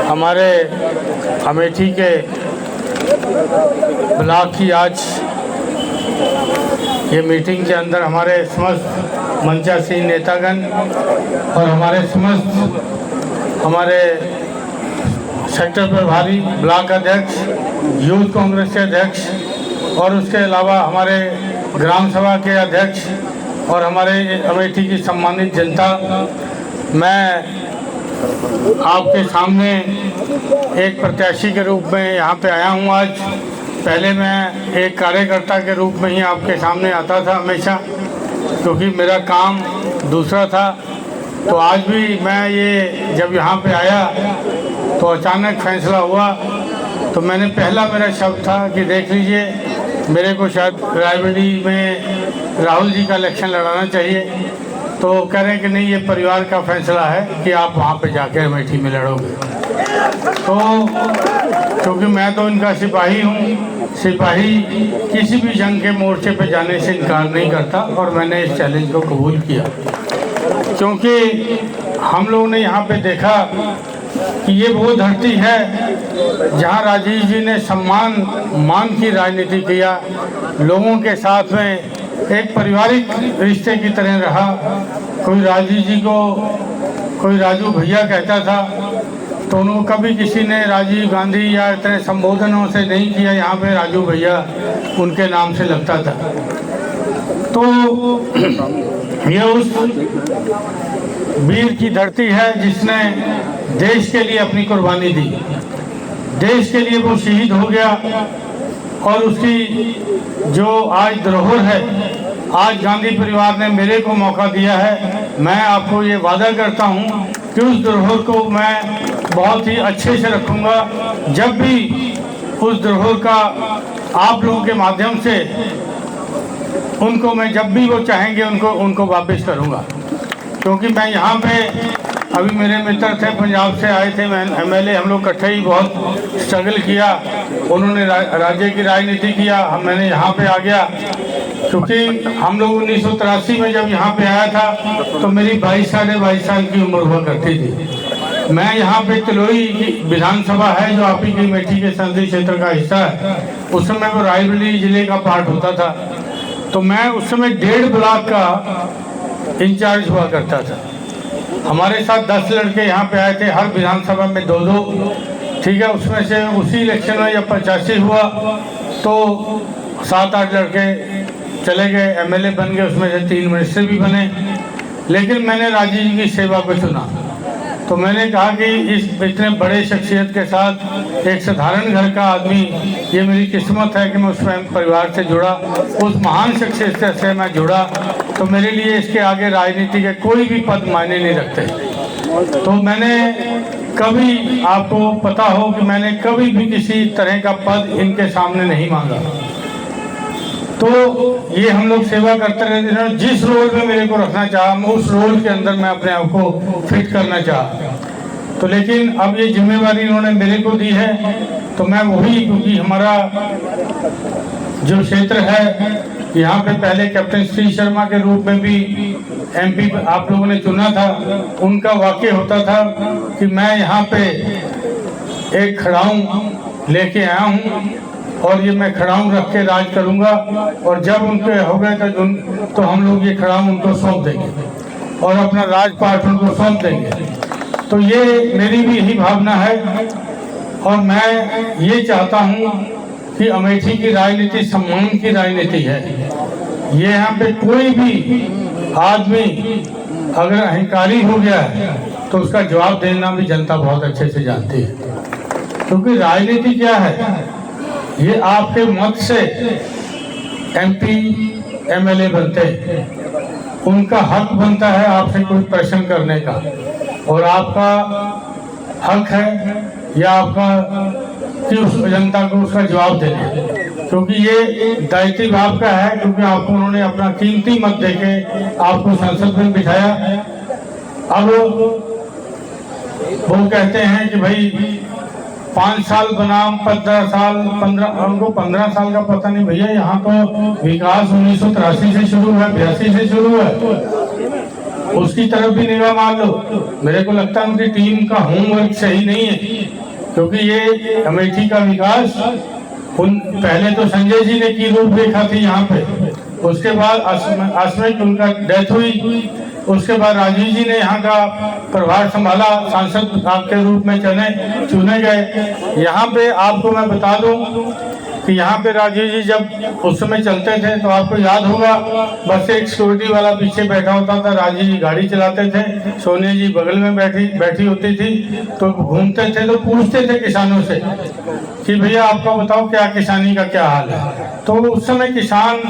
हमारे अमेठी के ब्लॉक की आज ये मीटिंग के अंदर हमारे समस्त मंचासीन नेतागण और हमारे समस्त हमारे सेक्टर प्रभारी, ब्लॉक अध्यक्ष, यूथ कांग्रेस के अध्यक्ष और उसके अलावा हमारे ग्राम सभा के अध्यक्ष और हमारे अमेठी की सम्मानित जनता, मैं आपके सामने एक प्रत्याशी के रूप में यहाँ पे आया हूँ आज। पहले मैं एक कार्यकर्ता के रूप में ही आपके सामने आता था हमेशा, क्योंकि मेरा काम दूसरा था। तो आज भी मैं ये जब यहाँ पे आया तो अचानक फैसला हुआ, तो मैंने पहला मेरा शब्द था कि देख लीजिए, मेरे को शायद रायबरेली में राहुल जी का इलेक्शन लड़ाना चाहिए। तो कह रहे हैं कि नहीं, ये परिवार का फैसला है कि आप वहाँ पे जाकर अमेठी में लड़ोगे। तो क्योंकि मैं तो इनका सिपाही हूँ, सिपाही किसी भी जंग के मोर्चे पे जाने से इनकार नहीं करता, और मैंने इस चैलेंज को कबूल किया, क्योंकि हम लोगों ने यहाँ पे देखा कि ये वो धरती है जहाँ राजीव जी ने सम्मान मान की राजनीति किया, लोगों के साथ में एक पारिवारिक रिश्ते की तरह रहा। कोई राजीव जी को कोई राजू भैया कहता था, तो उनको कभी किसी ने राजीव गांधी या इतने संबोधनों से नहीं किया, यहाँ पे राजू भैया उनके नाम से लगता था। तो ये उस वीर की धरती है जिसने देश के लिए अपनी कुर्बानी दी, देश के लिए वो शहीद हो गया, और उसकी जो आज धरोहर है, आज गांधी परिवार ने मेरे को मौका दिया है। मैं आपको ये वादा करता हूँ कि उस धरोहर को मैं बहुत ही अच्छे से रखूँगा। जब भी उस धरोहर का आप लोगों के माध्यम से उनको मैं जब भी वो चाहेंगे उनको वापस करूँगा, क्योंकि मैं यहाँ पे अभी मेरे मित्र थे, पंजाब से आए थे, मैं एमएलए, हम लोग इकट्ठे ही बहुत स्ट्रगल किया। उन्होंने राज्य की राजनीति किया, मैंने यहाँ पे आ गया, क्योंकि हम लोग 1983 में जब यहाँ पे आया था तो मेरी 22 साल की उम्र हुआ करती थी। मैं यहाँ पे तिलोई की विधानसभा है जो आप ही की अमेठी के संसदीय क्षेत्र का हिस्सा है, उस समय वो रायबरेली जिले का पार्ट होता था। तो मैं उस समय 1.5 ब्लॉक का इंचार्ज हुआ करता था। हमारे साथ 10 लड़के यहाँ पे आए थे, हर विधानसभा में 2-2, ठीक है। उसमें से उसी इलेक्शन में जब 85 हुआ तो 7-8 लड़के चले गए, एमएलए बन गए, उसमें से 3 मिनिस्टर भी बने। लेकिन मैंने राजीव जी की सेवा को चुना, तो मैंने कहा कि इस इतने बड़े शख्सियत के साथ एक साधारण घर का आदमी, ये मेरी किस्मत है कि मैं उस परिवार से जुड़ा, उस महान शख्सियत से मैं जुड़ा। तो मेरे लिए इसके आगे राजनीति के कोई भी पद मायने नहीं रखते। तो मैंने कभी, आपको पता हो कि मैंने कभी भी किसी तरह का पद इनके सामने नहीं मांगा। तो ये हम लोग सेवा करते रहते हैं। जिस रोल में मेरे को रखना चाहा, मैं उस रोल के अंदर मैं अपने आप को फिट करना चाहा। तो लेकिन अब ये जिम्मेवारी इन्होंने मेरे को दी है, तो मैं वही, क्योंकि हमारा जो क्षेत्र है यहाँ पे पहले कैप्टन श्री शर्मा के रूप में भी एमपी आप लोगों ने चुना था, उनका वाकई होता था कि मैं यहाँ पे एक खड़ाऊं लेके आया हूँ, और ये मैं खड़ाऊं रख के राज करूँगा, और जब उनके हो गए तो हम लोग ये खड़ाऊं उनको सौंप देंगे और अपना राजपाट उनको सौंप देंगे। तो ये मेरी भी यही भावना है, और मैं ये चाहता हूँ कि अमेठी की राजनीति सम्मान की राजनीति है। ये यहाँ पे कोई भी आदमी अगर अहंकारी हो गया है तो उसका जवाब देना भी जनता बहुत अच्छे से जानती है, क्योंकि राजनीति क्या है, ये आपके मत से एमपी एमएलए बनते हैं, उनका हक बनता है आपसे कोई प्रश्न करने का, और आपका हक है या आपका कि उस जनता को उसका जवाब देना, क्योंकि ये दायित्व आपका है, क्योंकि आपको उन्होंने अपना कीमती मत देके आपको संसद में बिठाया। अब वो कहते हैं कि भाई 5 साल बनाम 15 साल, 15 साल का पता नहीं भैया। यहाँ तो विकास 1983 से शुरू है, 82 से शुरू है, उसकी तरफ भी निगाह मार लो। मेरे को लगता है उनकी टीम का होमवर्क सही नहीं है, क्योंकि ये अमेठी का विकास पहले तो संजय जी ने की रूपरेखा थी यहाँ पे, उसके बाद अश्विन उनका डेथ हुई, उसके बाद राजीव जी ने यहाँ का प्रभार संभाला, सांसद के रूप में चुने गए। यहाँ पे आपको मैं बता दूं कि यहाँ पे राजीव जी जब उस समय चलते थे तो आपको याद होगा, बस एक सिक्योरिटी वाला पीछे बैठा होता था, राजीव जी गाड़ी चलाते थे, सोनिया जी बगल में बैठी होती थी, तो घूमते थे तो पूछते थे किसानों से कि भैया आपका बताओ क्या किसानी का क्या हाल है। तो उस समय किसान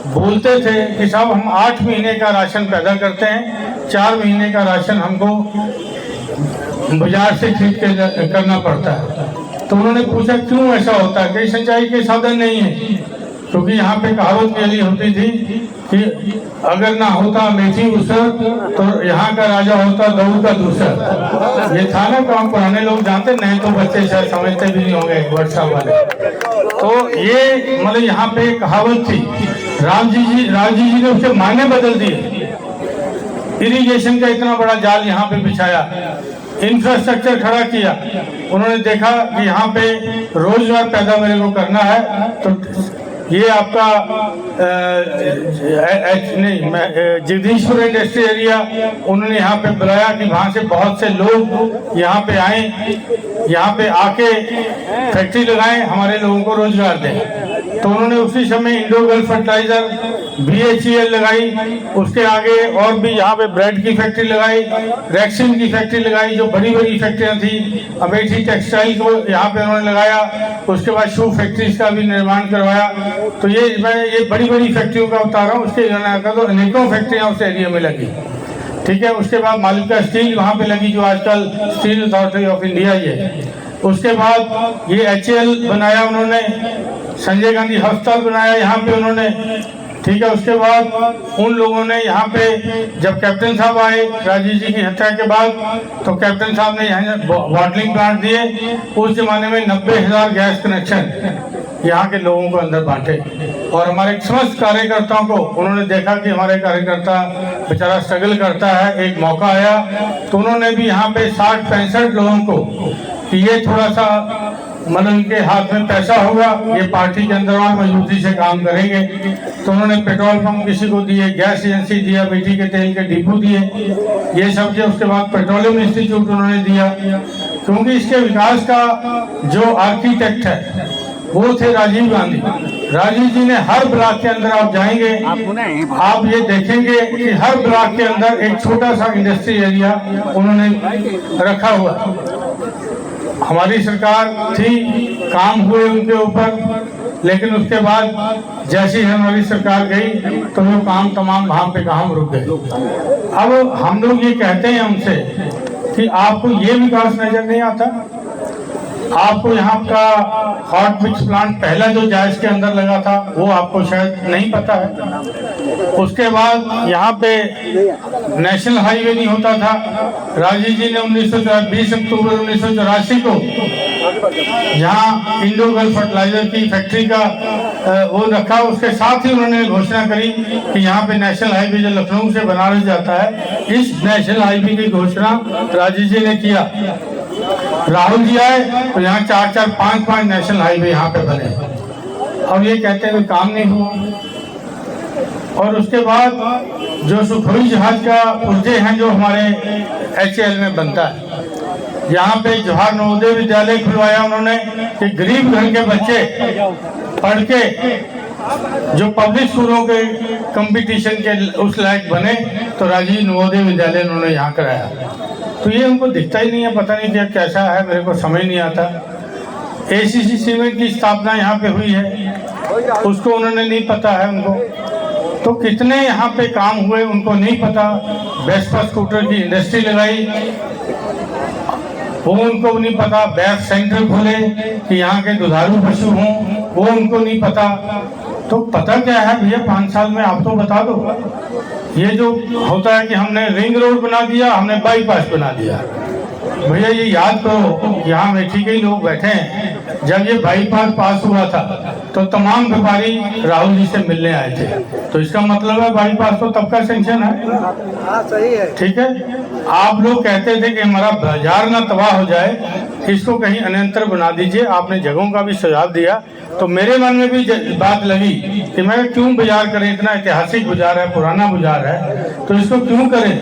बोलते थे कि साहब हम 8 महीने का राशन पैदा करते हैं, 4 महीने का राशन हमको बाजार से खरीद के करना पड़ता है। तो उन्होंने पूछा क्यों ऐसा होता है, कहीं सिंचाई के साधन नहीं है, क्योंकि यहाँ पे कहावत मेरी होती थी कि अगर ना होता अमेठी उसर तो यहाँ का राजा होता दऊ का दूसर। ये था ना काम, पुराने लोग जानते, नहीं तो बच्चे शायद समझते भी नहीं होंगे वर्षा वाले। तो ये मतलब यहाँ पे कहावत थी, रामजी जी ने उसके मायने बदल दिए, इरिगेशन का इतना बड़ा जाल यहाँ पे बिछाया, इंफ्रास्ट्रक्चर खड़ा किया। उन्होंने देखा कि यहाँ पे रोजगार पैदा मेरे को करना है, तो ये आपका जगदीशपुर इंडस्ट्री एरिया उन्होंने यहाँ पे बुलाया कि वहाँ से बहुत से लोग यहाँ पे आए, यहाँ पे आके फैक्ट्री लगाएं, हमारे लोगों को रोजगार दें। तो उन्होंने उसी समय इंडोगल फर्टिलाइजर BHEL लगाई, उसके आगे और भी यहाँ पे ब्रेड की फैक्ट्री लगाई, रैक्सिन की फैक्ट्री लगाई, जो बड़ी बड़ी फैक्ट्रियाँ थी। अमेठी टेक्सटाइल को यहाँ पे उन्होंने लगाया, उसके बाद शू फैक्ट्रीज का भी निर्माण करवाया। तो मैं ये बड़ी बड़ी फैक्ट्रियों का बता रहा हूँ, उसके तो अनेकों फैक्ट्रियाँ उस एरिया में लगी, ठीक है। उसके बाद मालिका स्टील वहाँ पे लगी, जो आजकल स्टील अथॉरिटी ऑफ इंडिया है। उसके बाद ये HAL बनाया उन्होंने, संजय गांधी अस्पताल बनाया यहाँ पे उन्होंने, ठीक है। उसके बाद उन लोगों ने यहाँ पे जब कैप्टन साहब आए राजीव जी की हत्या के बाद, तो कैप्टन साहब ने यहाँ बॉटलिंग प्लांट दिए। उस जमाने में 90,000 गैस कनेक्शन यहाँ के लोगों को अंदर बांटे, और हमारे समस्त कार्यकर्ताओं को उन्होंने देखा कि हमारे कार्यकर्ता बेचारा स्ट्रगल करता है, एक मौका आया तो उन्होंने भी यहाँ पे 60-65 लोगों को कि ये थोड़ा सा मतलब इनके हाथ में पैसा होगा, ये पार्टी के अंदर और मजबूती से काम करेंगे। तो उन्होंने पेट्रोल पंप किसी को दिए, गैस एजेंसी दिया, मिट्टी के तेल के डिपो दिए, ये सब जो। उसके बाद पेट्रोलियम इंस्टीट्यूट उन्होंने दिया, क्योंकि इसके विकास का जो आर्किटेक्ट है वो थे राजीव गांधी। राजीव जी ने हर ब्लॉक के अंदर आप जाएंगे, आप ये देखेंगे कि हर ब्लॉक के अंदर एक छोटा सा इंडस्ट्री एरिया उन्होंने रखा हुआ। हमारी सरकार थी, काम हुए उनके ऊपर, लेकिन उसके बाद जैसी हमारी सरकार गई तो वो काम तमाम वहाँ पे काम रुक गए। अब हम लोग ये कहते हैं हमसे कि आपको ये विकास नजर नहीं आता, आपको यहाँ का हॉट मिक्स प्लांट पहला जो जायज के अंदर लगा था वो आपको शायद नहीं पता है। उसके बाद यहाँ पे नेशनल हाईवे नहीं होता था। राजीव जी ने 20 अक्टूबर 1984 को जहाँ इंडोगल फर्टिलाइजर की फैक्ट्री का वो रखा, उसके साथ ही उन्होंने घोषणा करी कि यहाँ पे नेशनल हाईवे जो लखनऊ से बनारस जाता है, इस नेशनल हाईवे की घोषणा राजीव जी ने किया। राहुल जी आए तो यहाँ 4-4, 5-5 नेशनल हाईवे यहाँ पे बने, और ये कहते हैं काम नहीं हुआ। और उसके बाद जो सुखोई जहाज का पुर्जे हैं जो हमारे HAL में बनता है, यहाँ पे जवाहर नवोदय विद्यालय खुलवाया उन्होंने कि गरीब घर के बच्चे पढ़ के जो पब्लिक स्कूलों के कंपटीशन के उस लायक बने, तो राजीव नवोदय विद्यालय उन्होंने यहाँ कराया। तो ये उनको दिखता ही नहीं है, पता नहीं क्या कैसा है, मेरे को समझ नहीं आता। ACC सीमेंट की स्थापना यहाँ पे हुई है, उसको उन्होंने नहीं पता है उनको। तो कितने यहाँ पे काम हुए उनको नहीं पता। वेस्पा स्कूटर की इंडस्ट्री लगाई, वो उनको नहीं पता। बैक सेंटर खोले कि यहाँ के दुधारू पशु हों, वो उनको नहीं पता। तो पता क्या है भैया, 5 साल में आप तो बता दो। ये जो होता है कि हमने रिंग रोड बना दिया, हमने बाईपास बना दिया, भैया ये याद करो, यहाँ अमेठी के ही लोग बैठे हैं, जब ये बाईपास पास हुआ था तो तमाम व्यापारी राहुल जी से मिलने आए थे, तो इसका मतलब है बाईपास तो तब का सेंक्शन है। हाँ सही है। ठीक है, आप लोग कहते थे कि हमारा बाजार ना तबाह हो जाए, इसको कहीं अन्यंत्र बना दीजिए, आपने जगहों का भी सुझाव दिया, तो मेरे मन में भी बात लगी कि मैं क्यों बाजार करें, इतना ऐतिहासिक बाजार है, पुराना बाजार है, तो इसको क्यों करें।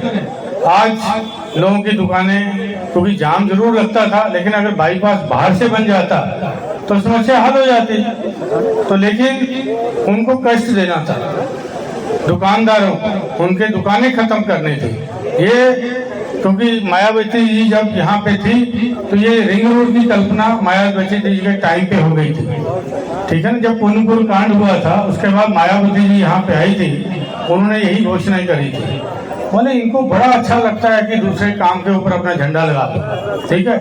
आज लोगों की दुकानें, क्योंकि जाम जरूर लगता था, लेकिन अगर बाईपास बाहर से बन जाता तो समस्या हल हो जाती, तो लेकिन उनको कष्ट देना था दुकानदारों, उनके दुकानें खत्म करनी थी। ये क्योंकि मायावती जी जब यहाँ पे थी तो ये रिंग रोड की कल्पना मायावती जी के टाइम पे हो गई थी, ठीक है ना। जब पुनपुर कांड हुआ था उसके बाद मायावती जी यहाँ पे आई थी, उन्होंने यही घोषणा करी थी, बोले इनको बड़ा अच्छा लगता है कि दूसरे काम के ऊपर अपना झंडा लगा दो, ठीक है।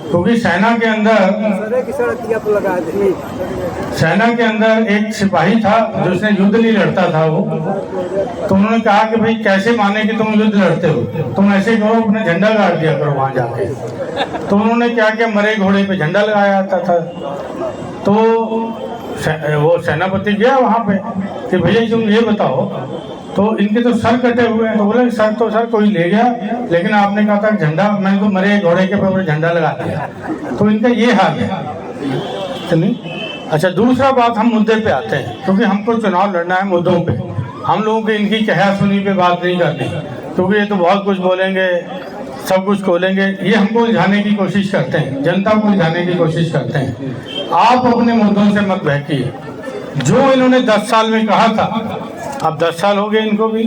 क्योंकि सेना के अंदर एक सिपाही था जिसने युद्ध नहीं लड़ता था वो, तो उन्होंने कहा कि भाई कैसे माने कि तुम युद्ध लड़ते हो, तुम ऐसे करो अपना झंडा गाड़ दिया करो वहां जाके। तो उन्होंने क्या किया, मरे घोड़े पे झंडा लगाया था। तो वो सेनापति गया वहां पे कि भैया तुम ये बताओ, तो इनके तो सर कटे हुए हैं, तो बोले सर तो सर कोई ले गया, लेकिन आपने कहा था झंडा, मैंने तो मरे घोड़े के ऊपर झंडा लगा दिया, तो इनका ये हाल है। चलिए, अच्छा दूसरा बात, हम मुद्दे पे आते हैं, क्योंकि हमको चुनाव लड़ना है मुद्दों पे, हम लोगों के इनकी कहा सुनी पे बात नहीं करनी, क्योंकि ये तो बहुत कुछ बोलेंगे, सब कुछ खोलेंगे, ये हमको उलझाने की कोशिश करते हैं, जनता को उलझाने की कोशिश करते हैं। आप अपने मुद्दों से मत बहकिए। जो इन्होंने 10 साल में कहा था, अब 10 साल हो गए इनको भी,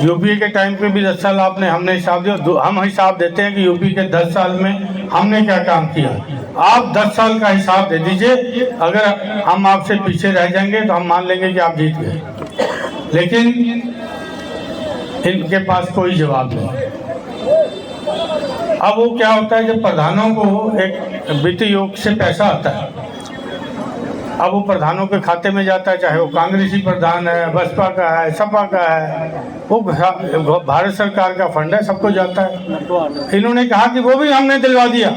यूपीए के टाइम पे भी 10 साल हमने हिसाब दिया, हम हिसाब देते हैं कि यूपी के 10 साल में हमने क्या काम किया। आप 10 साल का हिसाब दे दीजिए, अगर हम आपसे पीछे रह जाएंगे तो हम मान लेंगे कि आप जीत गए, लेकिन इनके पास कोई जवाब नहीं। अब वो क्या होता है, जब प्रधानों को एक वित्त योग से पैसा आता है, अब वो प्रधानों के खाते में जाता है, चाहे वो कांग्रेसी प्रधान है, बसपा का है, सपा का है, वो भारत सरकार का फंड है, सबको जाता है। इन्होंने कहा कि वो भी हमने दिलवा दिया।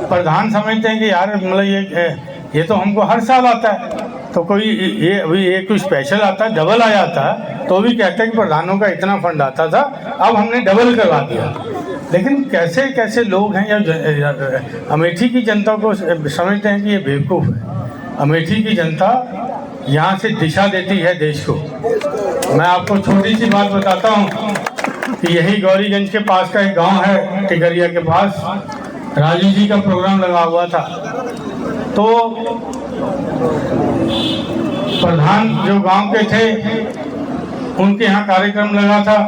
प्रधान समझते हैं कि यार मतलब ये तो हमको हर साल आता है, तो कोई ये अभी ये कोई स्पेशल आता है, डबल आ जाता है, तो भी कहते हैं कि प्रधानों का इतना फंड आता था, अब हमने डबल करवा दिया। लेकिन कैसे कैसे लोग हैं, या अमेठी की जनता को समझते हैं कि ये बेवकूफ़ है। अमेठी की जनता यहाँ से दिशा देती है देश को। मैं आपको छोटी सी बात बताता हूँ कि यही गौरीगंज के पास का एक गांव है, टिकरिया के पास, राजू जी का प्रोग्राम लगा हुआ था, तो प्रधान जो गांव के थे उनके यहाँ कार्यक्रम लगा था,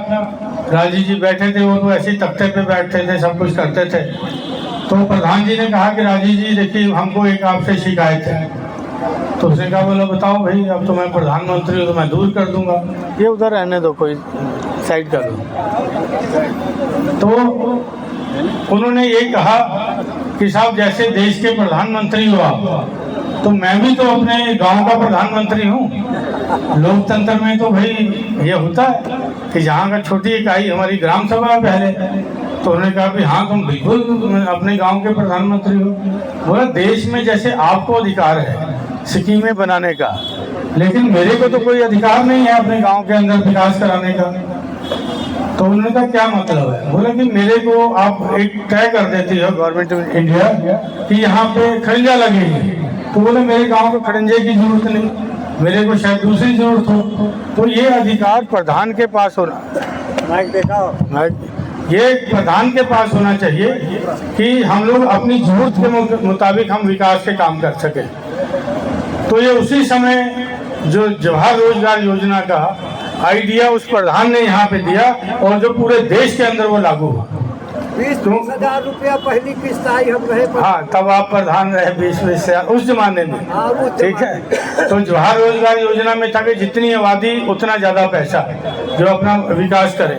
राजू जी बैठे थे, वो तो ऐसे ही तख्ते पे बैठते थे, सब कुछ करते थे। तो प्रधान जी ने कहा कि राजू जी देखिए हमको एक आपसे शिकायत है। तो उसने कहा, बोला बताओ भाई, अब तो मैं प्रधानमंत्री हूँ तो मैं दूर कर दूंगा, ये उधर रहने दो, कोई साइड कर दो। तो उन्होंने ये कहा कि साहब जैसे देश के प्रधानमंत्री हो आप, तो मैं भी तो अपने गांव का प्रधानमंत्री हूँ। लोकतंत्र में तो भाई ये होता है कि जहाँ का छोटी इकाई हमारी ग्राम सभा है पहले। तो उन्होंने कहा कि हाँ तुम बिल्कुल अपने गांव के प्रधानमंत्री हो। बोला देश में जैसे आपको अधिकार है स्कीमें बनाने का, लेकिन मेरे को तो कोई अधिकार नहीं है अपने गांव के अंदर विकास कराने का। तो उन्होंने कहा क्या मतलब है? बोला कि मेरे को आप एक तय कर देती हो गवर्नमेंट ऑफ इंडिया कि यहाँ पे खड़ंजा लगेगी, तो बोले मेरे गांव को खड़ंजे की जरूरत नहीं, मेरे को शायद दूसरी जरूरत हो। तो ये अधिकार प्रधान के पास होना, माइक देखा, ये प्रधान के पास होना चाहिए कि हम लोग अपनी जरूरत के मुताबिक हम विकास के काम कर सके। तो ये उसी समय जो जवाहर रोजगार योजना का आइडिया उस प्रधान ने यहाँ पे दिया और जो पूरे देश के अंदर वो लागू हुआ। 20,000 रुपया पहली किस्त आई, हम रहे। हाँ, तब आप प्रधान रहे 20 उस जमाने में, ठीक है। तो जवाहर रोजगार योजना में था कि जितनी आबादी उतना ज्यादा पैसा जो अपना विकास करे,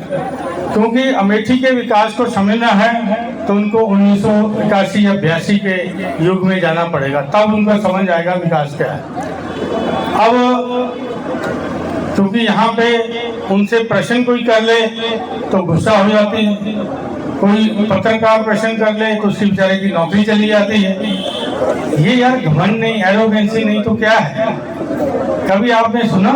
क्योंकि अमेठी के विकास को समझना है तो उनको 1981 या 82 के युग में जाना पड़ेगा, तब उनका समझ आएगा विकास क्या है। अब क्योंकि यहाँ पे उनसे प्रश्न कोई कर ले तो गुस्सा हो जाती है, कोई पत्रकार प्रश्न कर ले तो उसकी बेचारे की नौकरी चली जाती है। ये यार घमंड नहीं, एरोगेंसी नहीं तो क्या है? कभी आपने सुना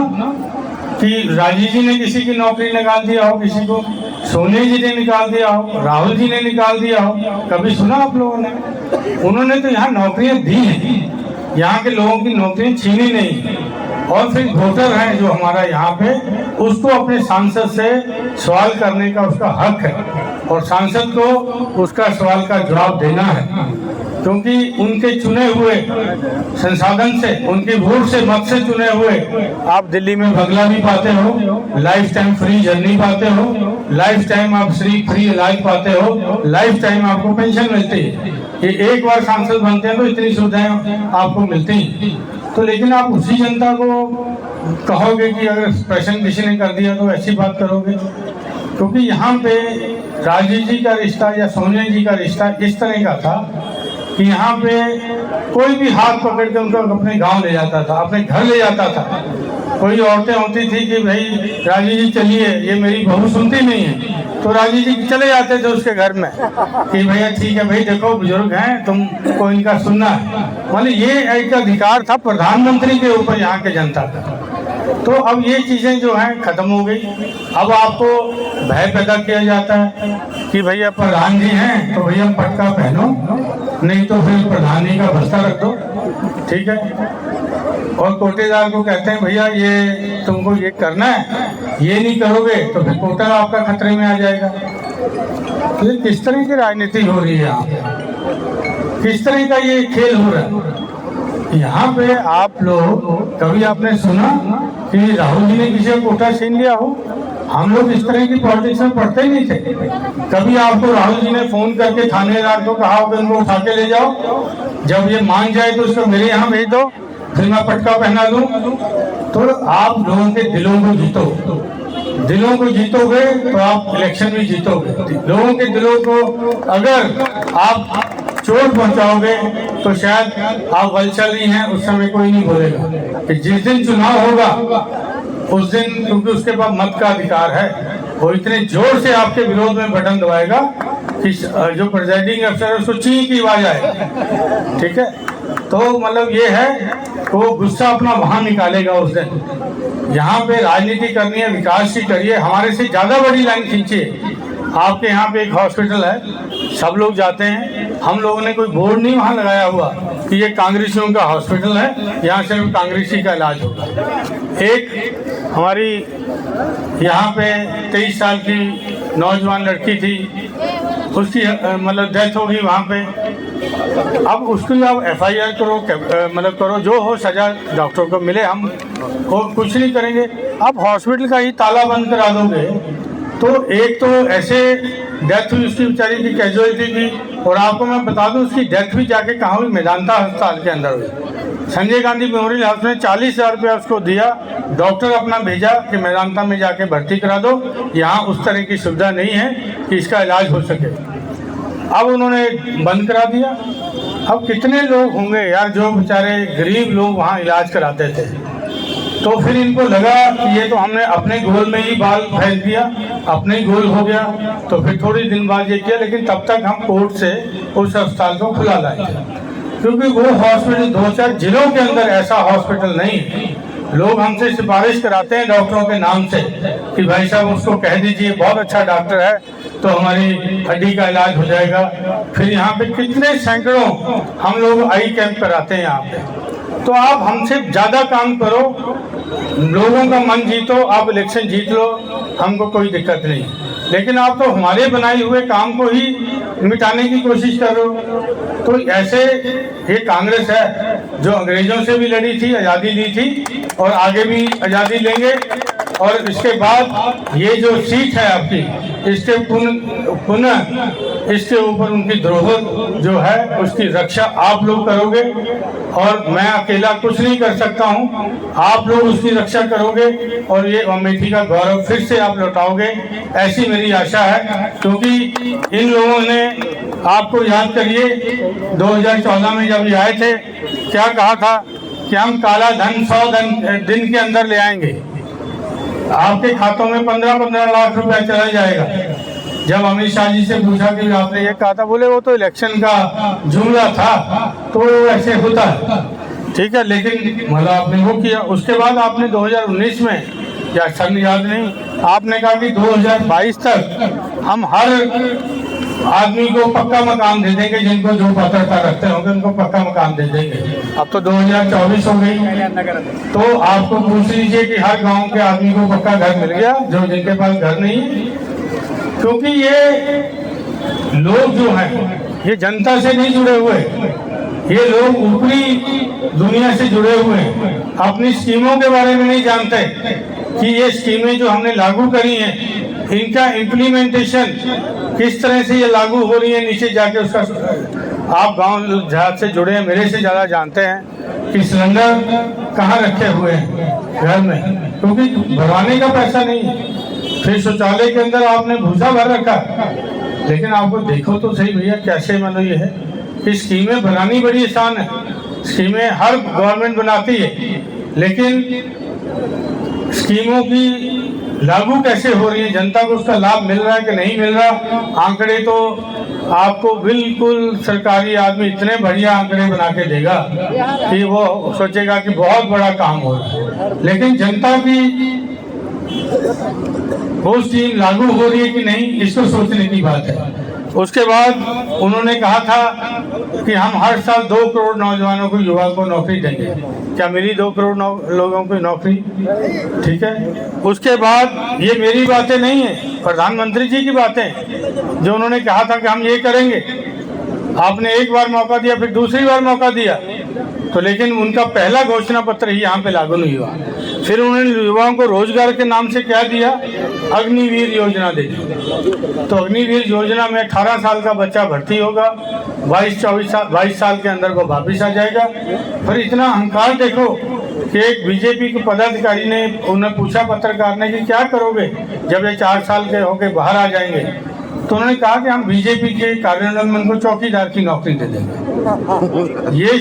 कि राजीव जी ने किसी की नौकरी निकाल दिया हो, किसी को सोनिया जी ने निकाल दिया हो, राहुल जी ने निकाल दिया हो? कभी सुना आप लोगों ने? उन्होंने तो यहाँ नौकरियां दी हैं, यहाँ के लोगों की नौकरियां छीनी नहीं। और फिर वोटर हैं जो हमारा यहाँ पे, उसको अपने सांसद से सवाल करने का उसका हक है और सांसद को उसका सवाल का जवाब देना है, क्योंकि उनके चुने हुए संसाधन से, उनकी वोट से, मत से चुने हुए आप दिल्ली में बंगला भी पाते हो, लाइफ टाइम फ्री जर्नी पाते हो, लाइफ टाइम आप फ्री इलाज पाते हो, लाइफ टाइम आपको पेंशन मिलती है। ये एक बार सांसद बनते हैं तो इतनी सुविधाएं आपको मिलती हैं। तो लेकिन आप उसी जनता को कहोगे कि अगर प्रश्न किसी ने कर दिया तो ऐसी बात करोगे? क्योंकि यहाँ पे राजीव जी का रिश्ता या सोनिया जी का रिश्ता इस तरह का था कि यहाँ पे कोई भी हाथ पकड़ के उनको अपने गांव ले जाता था, अपने घर ले जाता था। कोई औरतें होती थी कि भाई राजीव जी चलिए, ये मेरी बहू सुनती नहीं है, तो राजीव जी चले जाते थे उसके घर में कि भैया ठीक है भाई, देखो बुजुर्ग हैं, तुमको इनका सुनना है। मतलब ये एक अधिकार था प्रधानमंत्री के ऊपर यहाँ के जनता का। तो अब ये चीज़ें जो हैं ख़त्म हो गई। अब आपको भय पैदा किया जाता है कि भैया प्रधान जी हैं तो भैया पटका पहनो, नहीं तो फिर प्रधान जी का बस्ता रख दो, ठीक है। और कोटेदार को कहते हैं भैया ये तुमको ये करना है, ये नहीं करोगे तो फिर कोटा आपका खतरे में आ जाएगा। तो ये किस तरह की राजनीति हो रही है यहाँ पे? किस तरह का ये खेल हो रहा है यहाँ पे? आप लोग कभी आपने सुना कि राहुल जी ने किसी का कोटा छीन लिया हो? हम लोग इस तरह की पॉलिटिक्स में पढ़ते ही नहीं थे। कभी आपको राहुल जी ने फोन करके थानेदार को कहा हो कि उनको उठा के ले जाओ, जब ये मान जाए तो उसको मेरे यहाँ भेज दो, फिर मैं पटका पहना दूं? तो आप लोगों के दिलों को जीतो, दिलों को जीतोगे तो आप इलेक्शन में जीतोगे। लोगों के दिलों को अगर आप चोट पहुंचाओगे तो शायद आप वलचली हैं, उस समय कोई नहीं बोलेगा। कि जिस दिन चुनाव होगा उस दिन, क्योंकि उसके पास मत का अधिकार है, वो इतने जोर से आपके विरोध में बटन दबाएगा कि जो प्रिजाइडिंग अफसर है उसको ची की आवाज आए, ठीक है। तो मतलब ये है तो वो गुस्सा अपना वहां निकालेगा उस दिन। यहाँ पे राजनीति करनी है, विकास की करिए, हमारे से ज्यादा बड़ी लाइन खींचिए। आपके यहाँ पे एक हॉस्पिटल है, सब लोग जाते हैं, हम लोगों ने कोई बोर्ड नहीं वहाँ लगाया हुआ कि ये कांग्रेसियों का हॉस्पिटल है, यहाँ सिर्फ कांग्रेसी का इलाज होगा। एक हमारी यहाँ पे 23 साल की नौजवान लड़की थी, उसकी मतलब डेथ होगी वहाँ पे। अब उसकी आप FIR करो, मतलब करो, जो हो सजा डॉक्टर को मिले, हम कुछ नहीं करेंगे। आप हॉस्पिटल का ही ताला बंद करा दोगे तो एक तो ऐसे डेथ हुई उसकी बेचारी की, कैजुअलिटी थी। और आपको मैं बता दूं उसकी डेथ भी जाके कहाँ हुई? मेदांता अस्पताल के अंदर हुई। संजय गांधी मेमोरियल हाउस में 40,000 रुपया उसको दिया, डॉक्टर अपना भेजा कि मेदांता में जाके भर्ती करा दो, यहाँ उस तरह की सुविधा नहीं है कि इसका इलाज हो सके। अब उन्होंने बंद करा दिया। अब कितने लोग होंगे यार जो बेचारे गरीब लोग वहाँ इलाज कराते थे। तो फिर इनको लगा कि ये तो हमने अपने गोल में ही बाल फेंक दिया, अपने ही गोल हो गया। तो फिर थोड़ी दिन बाद ये किया, लेकिन तब तक हम कोर्ट से उस अस्पताल को खुला लाए थे, क्योंकि वो हॉस्पिटल 2-4 जिलों के अंदर ऐसा हॉस्पिटल नहीं है। लोग हमसे सिफारिश कराते हैं डॉक्टरों के नाम से कि भाई साहब उसको कह दीजिए, बहुत अच्छा डॉक्टर है, तो हमारी हड्डी का इलाज हो जाएगा। फिर यहाँ पे कितने सैकड़ों हम लोग आई कैंप कराते हैं यहाँ पे। तो आप हमसे ज्यादा काम करो, लोगों का मन जीतो, आप इलेक्शन जीत लो, हमको कोई दिक्कत नहीं। लेकिन आप तो हमारे बनाए हुए काम को ही मिटाने की कोशिश करो। तो ऐसे ये कांग्रेस है जो अंग्रेजों से भी लड़ी थी, आज़ादी दी थी और आगे भी आज़ादी लेंगे। और इसके बाद ये जो सीट है आपकी, इसके पुनः इसके ऊपर उनकी धरोहर जो है उसकी रक्षा आप लोग करोगे, और मैं अकेला कुछ नहीं कर सकता हूं। आप लोग उसकी रक्षा करोगे और ये अमेठी का गौरव फिर से आप लौटाओगे, ऐसी मेरी आशा है। क्योंकि इन लोगों ने, आपको याद करिए 2014 में जब ये आए थे, क्या कहा था कि हम काला धन 100 दिन के अंदर ले आएंगे, आपके खातों में 15-15 लाख रुपया चला जाएगा। जब अमित शाह जी से पूछा कि आपने ये कहा था, बोले वो तो इलेक्शन का जुमला था, तो ऐसे होता है, ठीक है। लेकिन मतलब आपने वो किया। उसके बाद आपने 2019 में, या सन याद नहीं, आपने कहा कि 2022 तक हम हर आदमी को पक्का मकान दे देंगे, जिनको जो पात्रता रखते होंगे उनको पक्का मकान दे देंगे। अब तो 2024 हो गई, तो आपको पूछ लीजिए कि हर गांव के आदमी को पक्का घर मिल गया, जो जिनके पास घर नहीं है। क्योंकि ये लोग जो हैं ये जनता से नहीं जुड़े हुए, ये लोग ऊपरी दुनिया से जुड़े हुए हैं, अपनी स्कीमों के बारे में नहीं जानते कि ये स्कीमें जो हमने लागू करी हैं इनका इम्प्लीमेंटेशन किस तरह से ये लागू हो रही है नीचे जाके। उसका आप गांव देहात से जुड़े हैं, मेरे से ज़्यादा जानते हैं कि सिलेंडर कहाँ रखे हुए हैं घर में, क्योंकि भरवाने का पैसा नहीं है। फिर शौचालय के अंदर आपने भूसा भर रखा, लेकिन आपको देखो तो सही भैया कैसे मतलब ये है कि स्कीमें बनानी बड़ी आसान है, स्कीमें हर गवर्नमेंट बनाती है, लेकिन स्कीमों की लागू कैसे हो रही है, जनता को उसका लाभ मिल रहा है कि नहीं मिल रहा। आंकड़े तो आपको बिल्कुल सरकारी आदमी इतने बढ़िया आंकड़े बना के देगा कि वो सोचेगा कि बहुत बड़ा काम हो रहा है, लेकिन जनता की वो स्कीम लागू हो रही है कि नहीं, इसको सोचने की बात है। उसके बाद उन्होंने कहा था कि हम हर साल 2 करोड़ नौजवानों को, युवा को नौकरी देंगे। क्या मिली 2 करोड़ लोगों को नौकरी? ठीक है। उसके बाद ये मेरी बातें नहीं है, प्रधानमंत्री जी की बातें, जो उन्होंने कहा था कि हम ये करेंगे। आपने एक बार मौका दिया, फिर दूसरी बार मौका दिया, तो लेकिन उनका पहला घोषणा पत्र ही यहाँ पे लागू नहीं हुआ। फिर उन्होंने युवाओं को रोजगार के नाम से क्या दिया, अग्निवीर योजना दे दी। तो अग्निवीर योजना में 18 साल का बच्चा भर्ती होगा, 22 साल के अंदर वो वापिस आ जाएगा। फिर इतना अहंकार देखो कि एक बीजेपी के पदाधिकारी ने, उन्हें पूछा पत्रकार ने कि क्या करोगे जब ये 4 साल के होके बाहर आ जाएंगे, तो उन्होंने कहा कि हम बीजेपी के कार्यालय में उनको चौकीदार की नौकरी दे देंगे। ये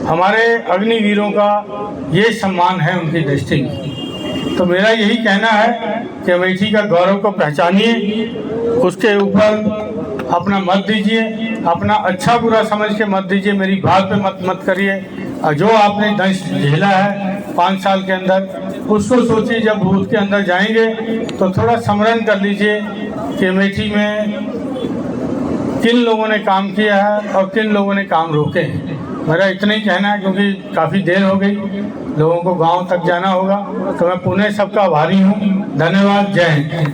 हमारे अग्निवीरों का ये सम्मान है उनकी दृष्टि में। तो मेरा यही कहना है कि अमेठी का गौरव को पहचानिए, उसके ऊपर अपना मत दीजिए, अपना अच्छा बुरा समझ के मत दीजिए, मेरी बात पे मत करिए। और जो आपने दंश झेला है 5 साल के अंदर, उसको सोचिए जब बूथ के अंदर जाएंगे तो थोड़ा स्मरण कर लीजिए कि अमेठी में किन लोगों ने काम किया है और किन लोगों ने काम रोके हैं। मेरा इतना ही कहना है, क्योंकि काफ़ी देर हो गई, लोगों को गांव तक जाना होगा। तो मैं पुनः सबका आभारी हूँ। धन्यवाद। जय हिंद।